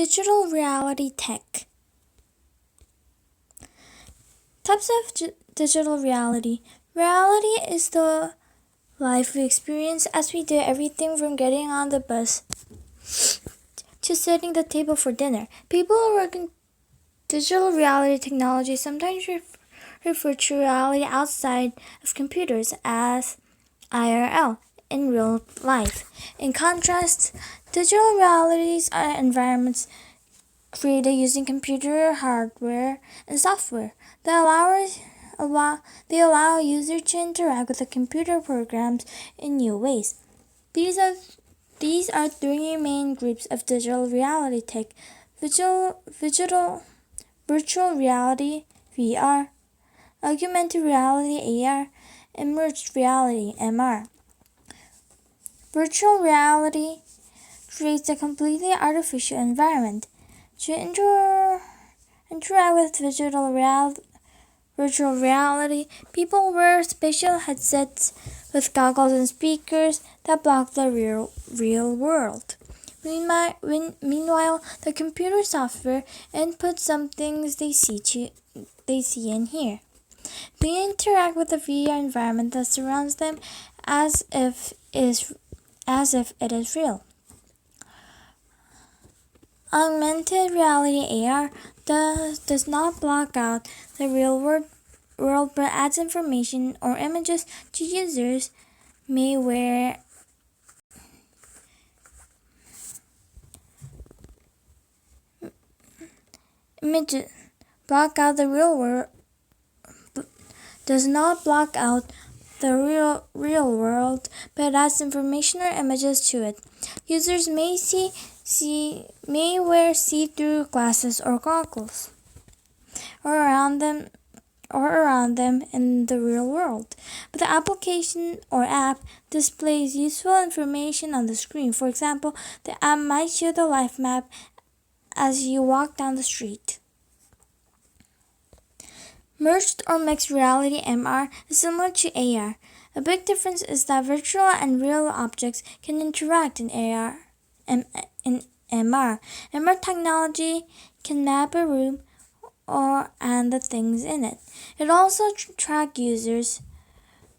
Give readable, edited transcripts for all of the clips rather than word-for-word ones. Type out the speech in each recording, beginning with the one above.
Digital reality tech. Types of digital reality. Reality is the life we experience as we do everything from getting on the bus to setting the table for dinner. People who work in digital reality technology sometimes refer to reality outside of computers as IRL, in real life. In contrast, digital realities are environments created using computer hardware and software that allow users to interact with the computer programs in new ways. These are three main groups of digital reality tech: virtual reality (VR), augmented reality (AR), and merged reality (MR). Virtual reality creates a completely artificial environment. To interact with virtual reality, people wear special headsets with goggles and speakers that block the real world. Meanwhile, the computer software inputs some things they see and hear. They interact with the VR environment that surrounds them as if it is real. Augmented reality (AR) does not block out the real world but adds information or images to users may wear images block out the real world does not block out the real world but adds information or images to it. Users may wear see-through glasses or goggles or around them in the real world. But the application or app displays useful information on the screen. For example, the app might show the life map as you walk down the street. Merged or mixed reality (MR) is similar to AR. A big difference is that virtual and real objects can interact in AR and in MR. MR technology can map a room and the things in it. It also tracks users'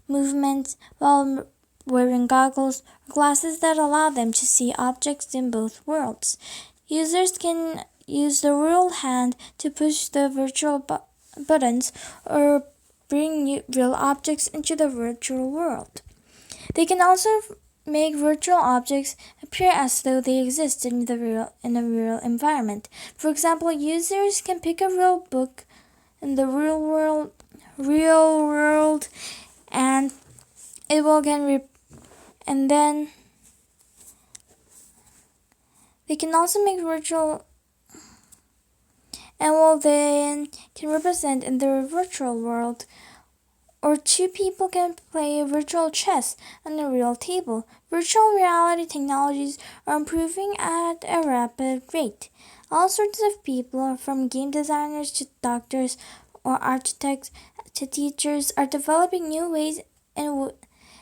movements while wearing goggles or glasses that allow them to see objects in both worlds. Users can use the real hand to push the virtual buttons or bring real objects into the virtual world. They can also make virtual objects appear as though they exist in a real environment. For example, users can pick a real book in the real world, and it will and then they can also make virtual and will then can represent in their virtual world. Or two people can play virtual chess on a real table. Virtual reality technologies are improving at a rapid rate. All sorts of people, from game designers to doctors or architects to teachers, are developing new ways in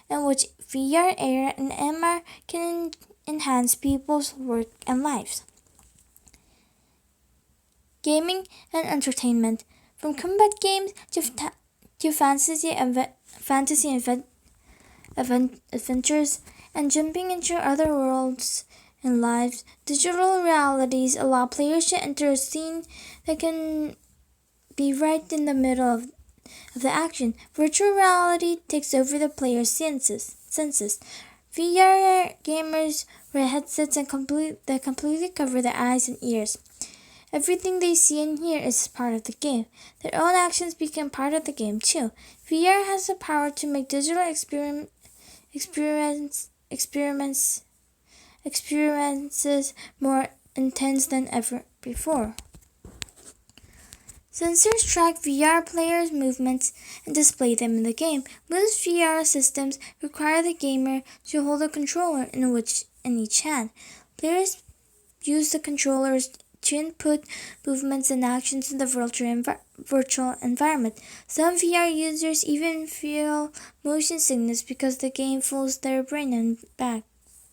which VR, AR, and MR can enhance people's work and lives. Gaming and entertainment, from combat games to fantasy adventures and jumping into other worlds and lives, digital realities allow players to enter a scene that can be right in the middle of the action. Virtual reality takes over the player's senses. VR gamers wear headsets that completely cover their eyes and ears. Everything they see and hear is part of the game. Their own actions become part of the game too. VR has the power to make digital experiences more intense than ever before. Sensors track VR players' movements and display them in the game. Most VR systems require the gamer to hold a controller in each hand. Players use the controllers to input movements and actions in the virtual environment. Some VR users even feel motion sickness because the game fools their brain and back.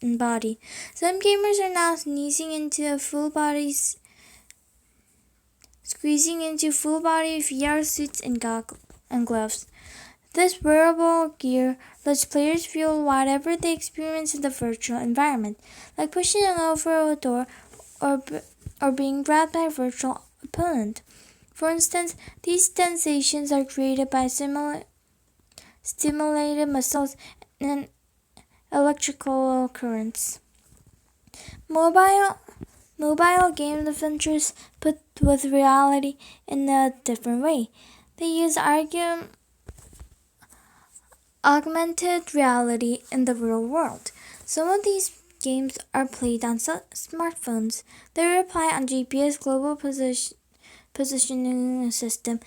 and body. Some gamers are now sneezing into a full body squeezing into full-body VR suits and gloves. This wearable gear lets players feel whatever they experience in the virtual environment, like pushing over a door or, or being grabbed by a virtual opponent. For instance, these sensations are created by stimulated muscles and electrical currents. Mobile Mobile game adventures put with reality in a different way. They use augmented reality in the real world. Some of these games are played on smartphones. They rely on GPS global positioning system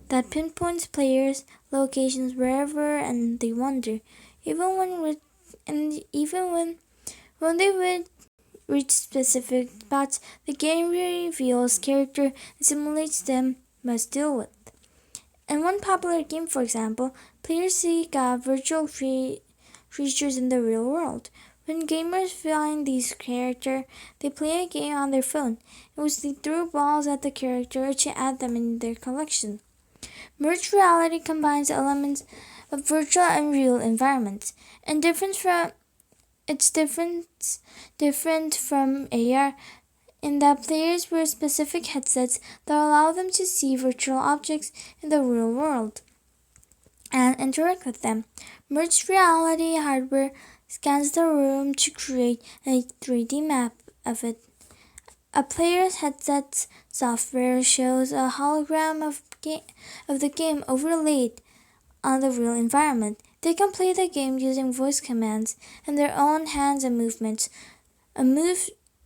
that pinpoints players' locations wherever and they wander. Even when they would reach specific spots, the game reveals character and simulates them must deal with. In one popular game, for example, players seek out virtual creatures in the real world. When gamers find these characters, they play a game on their phone, in which they throw balls at the character to add them in their collection. Merged reality combines elements of virtual and real environments, and it's different from AR in that players wear specific headsets that allow them to see virtual objects in the real world and interact with them. Merged reality hardware scans the room to create a 3D map of it. A player's headset's software shows a hologram of the game overlaid on the real environment. They can play the game using voice commands and their own hands and movements. A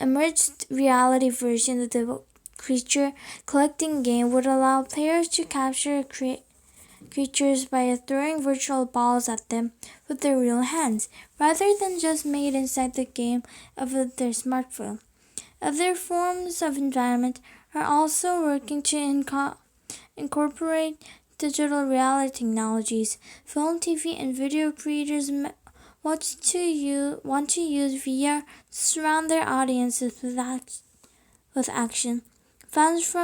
merged reality version of the creature collecting game would allow players to capture creatures by throwing virtual balls at them with their real hands, rather than just made inside the game of their smartphone. Other forms of environment are also working to incorporate digital reality technologies. Film, TV, and video creators want to use VR to surround their audiences with action. Fans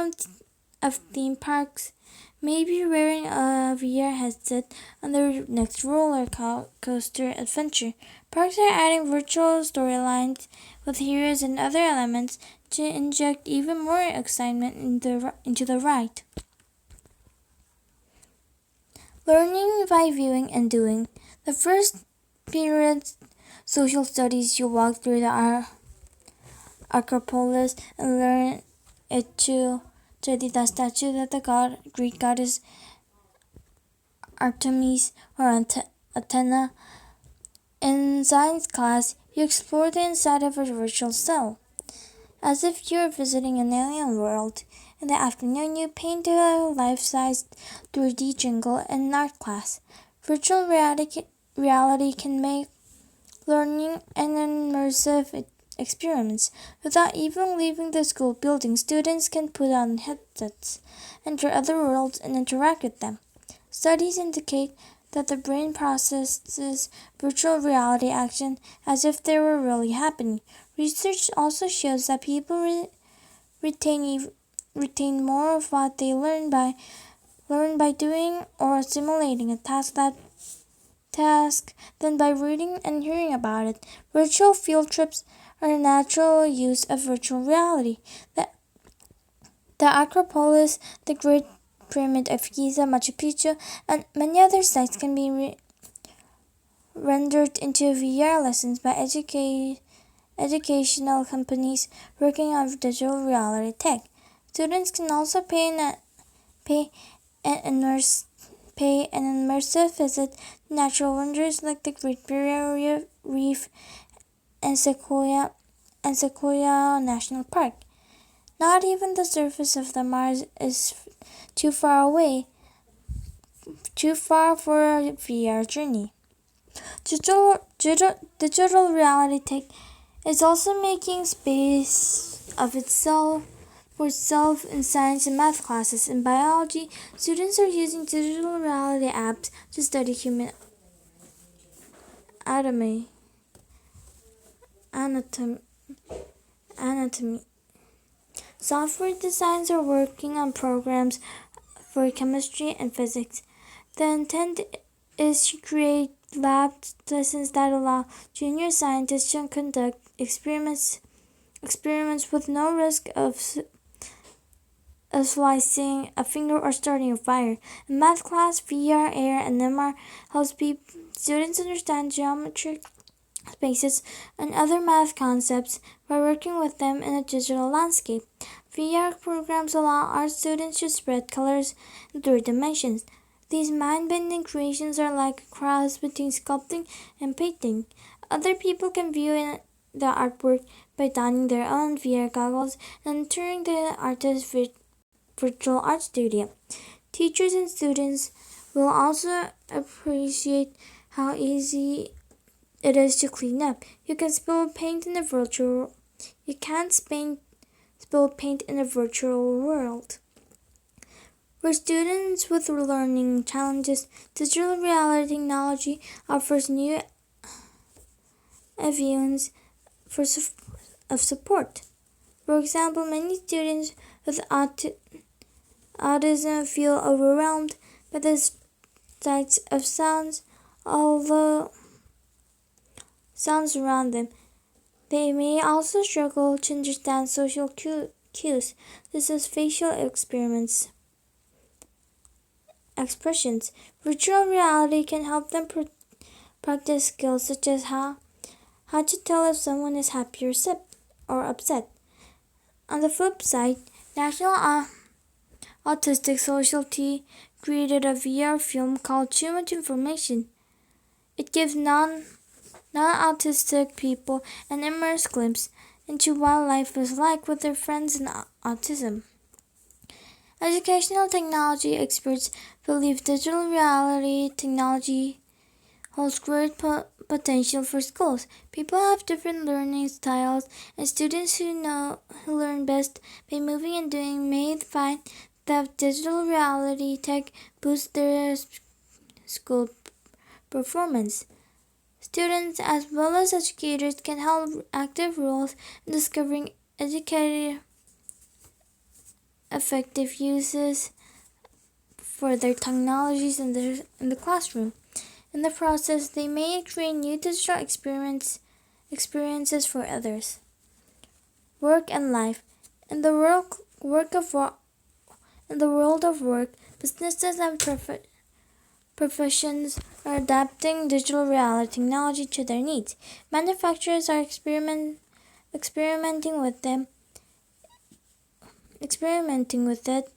of theme parks may be wearing a VR headset on their next roller coaster adventure. Parks are adding virtual storylines with heroes and other elements to inject even more excitement into the ride. Learning by viewing and doing. The first period social studies, you walk through the Acropolis and learn it to study the statue that the Greek goddess Artemis or Athena. In science class, you explore the inside of a virtual cell, as if you're visiting an alien world. In the afternoon, you paint a life-size 3D jungle in art class. Virtual reality can make learning an immersive experiments. Without even leaving the school building, students can put on headsets, enter other worlds, and interact with them. Studies indicate that the brain processes virtual reality action as if they were really happening. Research also shows that people retain more of what they learn by doing or simulating a task than by reading and hearing about it. Virtual field trips are a natural use of virtual reality. The Acropolis, the Great Pyramid of Giza, Machu Picchu, and many other sites can be rendered into VR lessons by educational companies working on digital reality tech. Students can also pay an immersive visit to natural wonders like the Great Barrier Reef and Sequoia National Park. Not even the surface of the Mars is too far for a VR journey. Digital reality tech is also making space of itself for itself in science and math classes. In biology, students are using digital reality apps to study human anatomy. anatomy. anatomy. Software designers are working on programs for chemistry and physics. The intent is to create lab lessons that allow junior scientists to conduct experiments with no risk of slicing a finger or starting a fire. In math class, VR, AR, and MR helps students understand geometric spaces and other math concepts by working with them in a digital landscape. VR programs allow art students to spread colors in 3 dimensions. These mind-bending creations are like a cross between sculpting and painting. Other people can view the artwork by donning their own VR goggles and entering the artist's virtual art studio. Teachers and students will also appreciate how easy it is to clean up. You can spill paint in a virtual you can't spill paint in a virtual world. For students with learning challenges, digital reality technology offers new avenues of support. For example, many students with autism feel overwhelmed by the sights of sounds, although sounds around them. They may also struggle to understand social cues, such as facial expressions. Virtual reality can help them practice skills such as how to tell if someone is happy or upset. On the flip side, National Autistic Society created a VR film called Too Much Information. It gives non-autistic people an immersive glimpse into what life is like with their friends in autism. Educational technology experts believe digital reality technology holds great potential for schools. People have different learning styles, and students who learn best by moving and doing may find that digital reality tech boosts their school performance. Students as well as educators can have active roles in discovering educative effective uses for their technologies in the classroom. In the process, they may create new digital experiences for others. Work and life. In the world of work, businesses and professions are adapting digital reality technology to their needs. Manufacturers are experimenting with it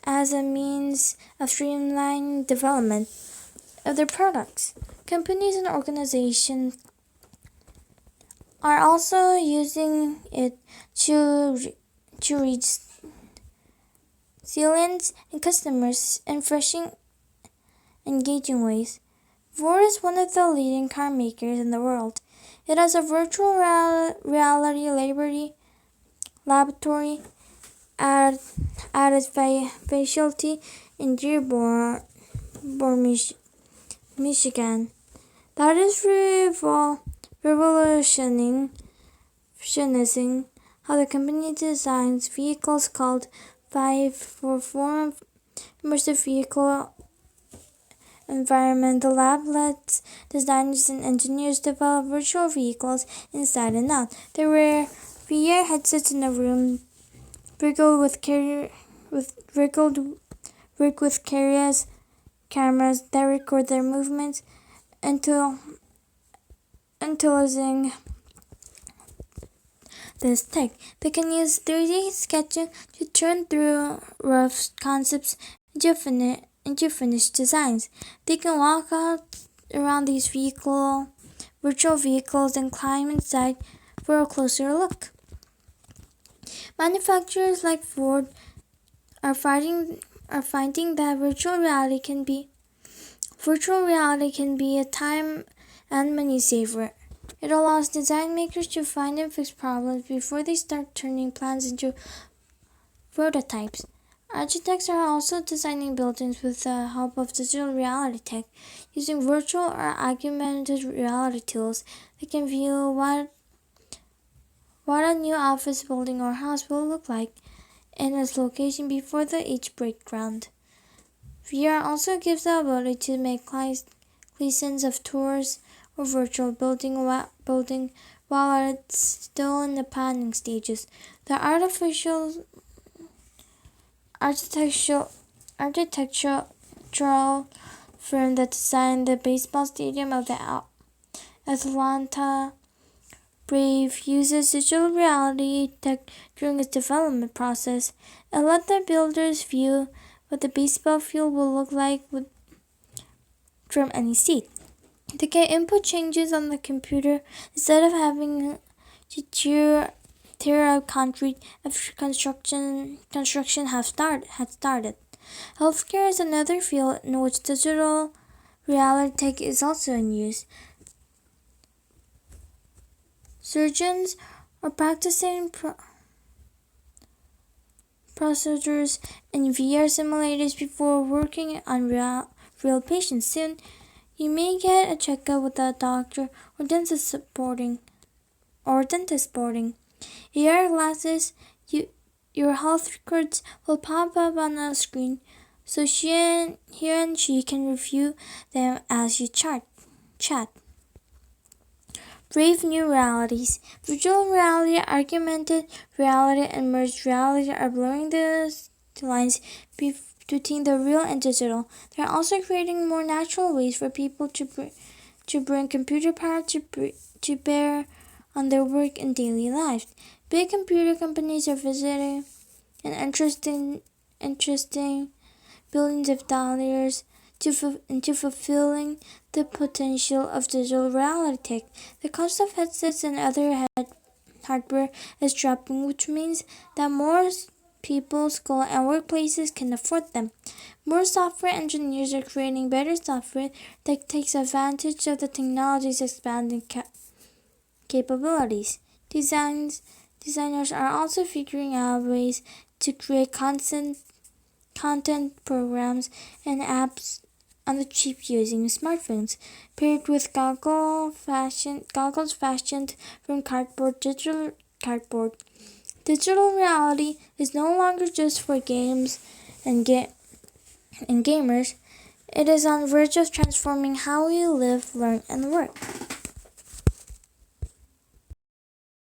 as a means of streamlining development of their products. Companies and organizations are also using it to reach zillions and customers in fresh, engaging ways. Ford is one of the leading car makers in the world. It has a virtual reality laboratory at its facility in Dearborn, Michigan. That is revolutionizing how the company designs vehicles called 544 immersive vehicle environment. The lab lets designers and engineers develop virtual vehicles inside and out. There were VR headsets in the room, rigged with cameras that record their movements utilizing this tech. They can use 3D sketching to turn through rough concepts into finished designs. They can walk around these virtual vehicles and climb inside for a closer look. Manufacturers like Ford are finding that virtual reality can be a time and money saver. It allows design makers to find and fix problems before they start turning plans into prototypes. Architects are also designing buildings with the help of digital reality tech, using virtual or augmented reality tools. They can view what what a new office building or house will look like in its location before each break-ground. VR also gives the ability to make license of tours or virtual building while it's still in the planning stages. The architectural firm that designed the baseball stadium of the Atlanta Brave uses digital reality tech during its development process. It let the builders view what the baseball field will look like from any seat. They can input changes on the computer instead of having to tear out concrete after construction had started. Healthcare is another field in which digital reality tech is also in use. Surgeons are practicing procedures in VR simulators before working on real patients. Soon, you may get a checkup with a doctor or dentist sporting AR glasses. Your health records will pop up on the screen, so he and she can review them as you chat. Brave new realities. Virtual reality, augmented reality, and merged reality are blurring the lines between the real and digital. They're also creating more natural ways for people to bring computer power to bear on their work and daily lives. Big computer companies are visiting and interesting billions of dollars into fulfilling the potential of digital reality tech. The cost of headsets and other hardware is dropping, which means that more people, schools, and workplaces can afford them. More software engineers are creating better software that takes advantage of the technology's expanding capabilities. Designers are also figuring out ways to create content programs and apps on the cheap using smartphones, paired with goggles fashioned from digital cardboard. Digital reality is no longer just for games and gamers. It is on the verge of transforming how we live, learn, and work.